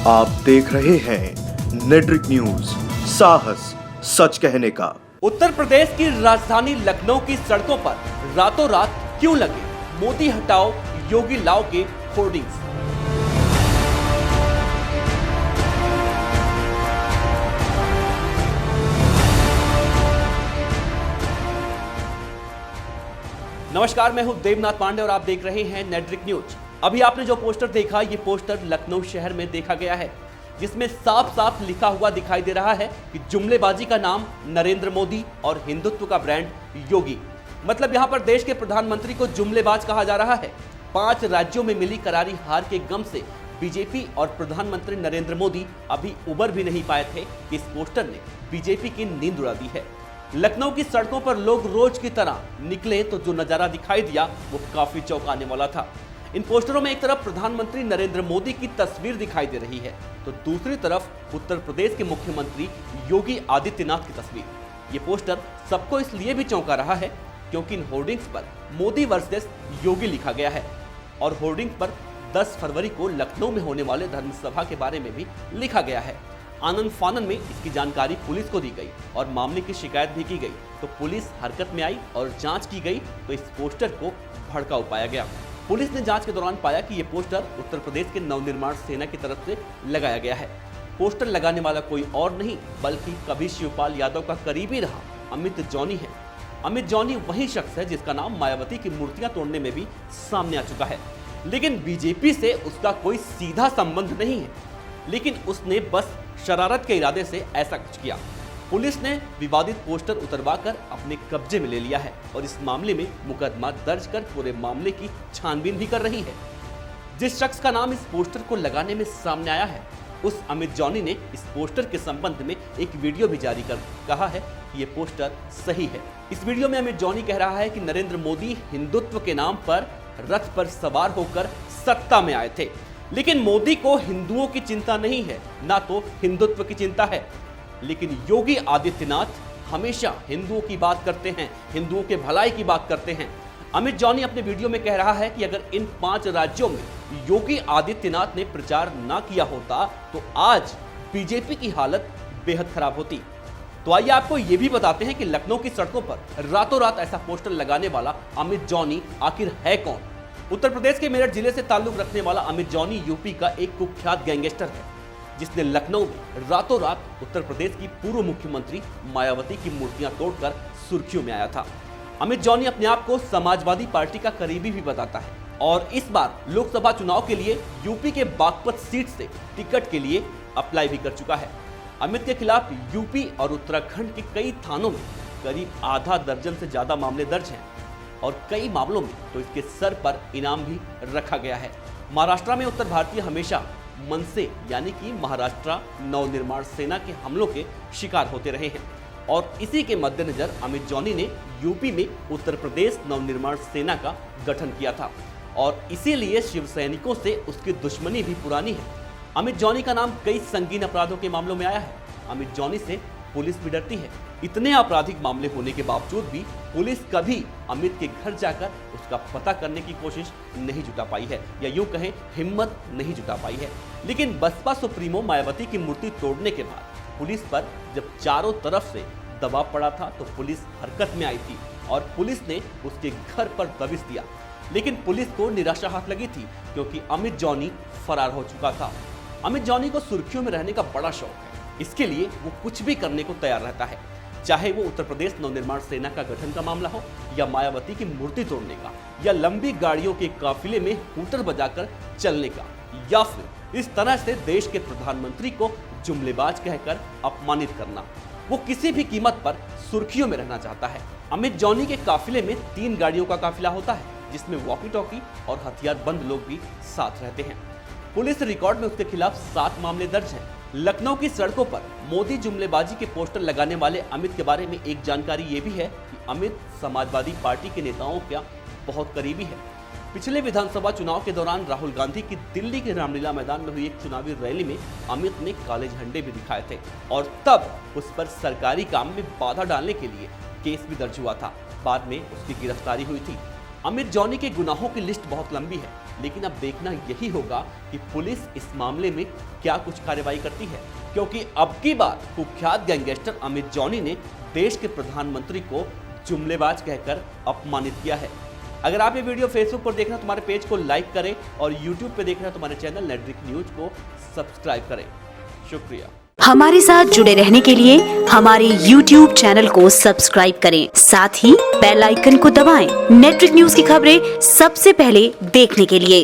आप देख रहे हैं नेट्रिक न्यूज, साहस सच कहने का। उत्तर प्रदेश की राजधानी लखनऊ की सड़कों पर रातों रात क्यों लगे मोदी हटाओ योगी लाओ के होर्डिंग्स? नमस्कार, मैं हूं देवनाथ पांडे और आप देख रहे हैं नेट्रिक न्यूज। अभी आपने जो पोस्टर देखा, ये पोस्टर लखनऊ शहर में देखा गया है, जिसमें साफ साफ लिखा हुआ दिखाई दे रहा है कि जुमलेबाजी का नाम नरेंद्र मोदी और हिंदुत्व का ब्रांड योगी। मतलब यहां पर देश के प्रधानमंत्री को जुमलेबाज कहा जा रहा है। 5 राज्यों में मिली करारी हार के गम से बीजेपी और प्रधानमंत्री नरेंद्र मोदी अभी उबर भी नहीं पाए थे कि इस पोस्टर ने बीजेपी की नींद उड़ा दी है। लखनऊ की सड़कों पर लोग रोज की तरह निकले तो जो नजारा दिखाई दिया वो काफी चौंकाने वाला था। इन पोस्टरों में एक तरफ प्रधानमंत्री नरेंद्र मोदी की तस्वीर दिखाई दे रही है तो दूसरी तरफ उत्तर प्रदेश के मुख्यमंत्री योगी आदित्यनाथ की तस्वीर। ये पोस्टर सबको इसलिए भी चौंका रहा है क्योंकि इन होर्डिंग्स पर मोदी वर्सेस योगी लिखा गया है और होर्डिंग पर 10 फरवरी को लखनऊ में होने वाले धर्मसभा के बारे में भी लिखा गया है। आनंद फानन में इसकी जानकारी पुलिस को दी गई और मामले की शिकायत भी की गई तो पुलिस हरकत में आई और जांच की गई तो इस पोस्टर को भड़काऊ पाया गया। पुलिस ने जांच के दौरान पाया कि ये पोस्टर उत्तर प्रदेश के नवनिर्माण सेना की तरफ से लगाया गया है। पोस्टर लगाने वाला कोई और नहीं बल्कि कभी शिवपाल यादव का करीबी रहा अमित जॉनी है। अमित जॉनी वही शख्स है जिसका नाम मायावती की मूर्तियां तोड़ने में भी सामने आ चुका है, लेकिन बीजेपी से उसका कोई सीधा संबंध नहीं है, लेकिन उसने बस शरारत के इरादे से ऐसा कुछ किया। पुलिस ने विवादित पोस्टर उतरवाकर अपने कब्जे में ले लिया है और इस मामले में मुकदमा दर्ज कर पूरे मामले की छानबीन भी कर रही है। जिस शख्स का नाम इस पोस्टर को लगाने में सामने आया है उस अमित जॉनी ने इस पोस्टर के संबंध में एक वीडियो भी जारी कर कहा है कि ये पोस्टर सही है। इस वीडियो में अमित जॉनी कह रहा है कि नरेंद्र मोदी हिंदुत्व के नाम पर रथ पर सवार होकर सत्ता में आए थे, लेकिन मोदी को हिंदुओं की चिंता नहीं है, ना तो हिंदुत्व की चिंता है। लेकिन योगी आदित्यनाथ हमेशा हिंदुओं की बात करते हैं, हिंदुओं के भलाई की बात करते हैं। अमित जॉनी अपने वीडियो में कह रहा है कि अगर इन 5 राज्यों में योगी आदित्यनाथ ने प्रचार ना किया होता तो आज बीजेपी की हालत बेहद खराब होती। तो आइए आपको यह भी बताते हैं कि लखनऊ की सड़कों पर रातों रात ऐसा पोस्टर लगाने वाला अमित जॉनी आखिर है कौन। उत्तर प्रदेश के मेरठ जिले से ताल्लुक रखने वाला अमित जॉनी यूपी का एक कुख्यात गैंगस्टर है जिसने लखनऊ में रातों रात उत्तर प्रदेश की पूर्व मुख्यमंत्री मायावती की मूर्तियां तोड़कर सुर्खियों में आया था। अमित जॉनी अपने आप को समाजवादी पार्टी का करीबी भी बताता है और इस बार लोकसभा चुनाव के लिए यूपी के बागपत सीट से टिकट के लिए अप्लाई भी कर चुका है। अमित के खिलाफ यूपी और उत्तराखंड के कई थानों में करीब आधा दर्जन से ज्यादा मामले दर्ज हैं और कई मामलों में तो इसके सर पर इनाम भी रखा गया है। महाराष्ट्र में उत्तर भारतीय हमेशा मनसे यानी कि महाराष्ट्र नवनिर्माण सेना के हमलों के शिकार होते रहे हैं और इसी के मद्देनजर अमित जॉनी ने यूपी में उत्तर प्रदेश नवनिर्माण सेना का गठन किया था और इसीलिए शिव सैनिकों से उसकी दुश्मनी भी पुरानी है। अमित जॉनी का नाम कई संगीन अपराधों के मामलों में आया है। अमित जॉनी से पुलिस भी डरती है। इतने आपराधिक मामले होने के बावजूद भी पुलिस कभी अमित के घर जाकर उसका पता करने की कोशिश नहीं जुटा पाई है या यूं कहें हिम्मत नहीं जुटा पाई है। लेकिन बसपा सुप्रीमो मायावती की मूर्ति तोड़ने के बाद पुलिस पर जब चारों तरफ से दबाव पड़ा था तो पुलिस हरकत में आई थी और पुलिस ने उसके घर पर दबिश दिया, लेकिन पुलिस को निराशा हाथ लगी थी क्योंकि अमित जॉनी फरार हो चुका था। अमित जॉनी को सुर्खियों में रहने का बड़ा शौक है, इसके लिए वो कुछ भी करने को तैयार रहता है, चाहे वो उत्तर प्रदेश नवनिर्माण सेना का गठन का मामला हो या मायावती की मूर्ति तोड़ने का या लंबी गाड़ियों के काफिले में हूटर बजाकर चलने का या फिर इस तरह से देश के प्रधानमंत्री को जुमलेबाज कहकर अपमानित करना। वो किसी भी कीमत पर सुर्खियों में रहना चाहता है। अमित जॉनी के काफिले में 3 गाड़ियों का काफिला होता है जिसमें वॉकी टॉकी और हथियारबंद लोग भी साथ रहते हैं। पुलिस रिकॉर्ड में उसके खिलाफ 7 मामले दर्ज हैं। लखनऊ की सड़कों पर मोदी जुमलेबाजी के पोस्टर लगाने वाले अमित के बारे में एक जानकारी ये भी है कि अमित समाजवादी पार्टी के नेताओं का बहुत करीबी है। पिछले विधानसभा चुनाव के दौरान राहुल गांधी की दिल्ली के रामलीला मैदान में हुई एक चुनावी रैली में अमित ने काले झंडे भी दिखाए थे और तब उस पर सरकारी काम में बाधा डालने के लिए केस भी दर्ज हुआ था। बाद में उसकी गिरफ्तारी हुई थी। अमित जॉनी के गुनाहों की लिस्ट बहुत लंबी है। लेकिन अब देखना यही होगा कि पुलिस इस मामले में क्या कुछ कार्रवाई करती है, क्योंकि अब की बार कुख्यात गैंगस्टर अमित जॉनी ने देश के प्रधानमंत्री को जुमलेबाज कहकर अपमानित किया है। अगर आप ये वीडियो फेसबुक पर देख रहे हैं तो हमारे पेज को लाइक करें और यूट्यूब पे देख रहे हैं तो हमारे चैनल नेटड्रिक न्यूज को सब्सक्राइब करें। शुक्रिया। हमारे साथ जुड़े रहने के लिए हमारे YouTube चैनल को सब्सक्राइब करें, साथ ही बेल आइकन को दबाएं। नेटड्रिक न्यूज की खबरें सबसे पहले देखने के लिए।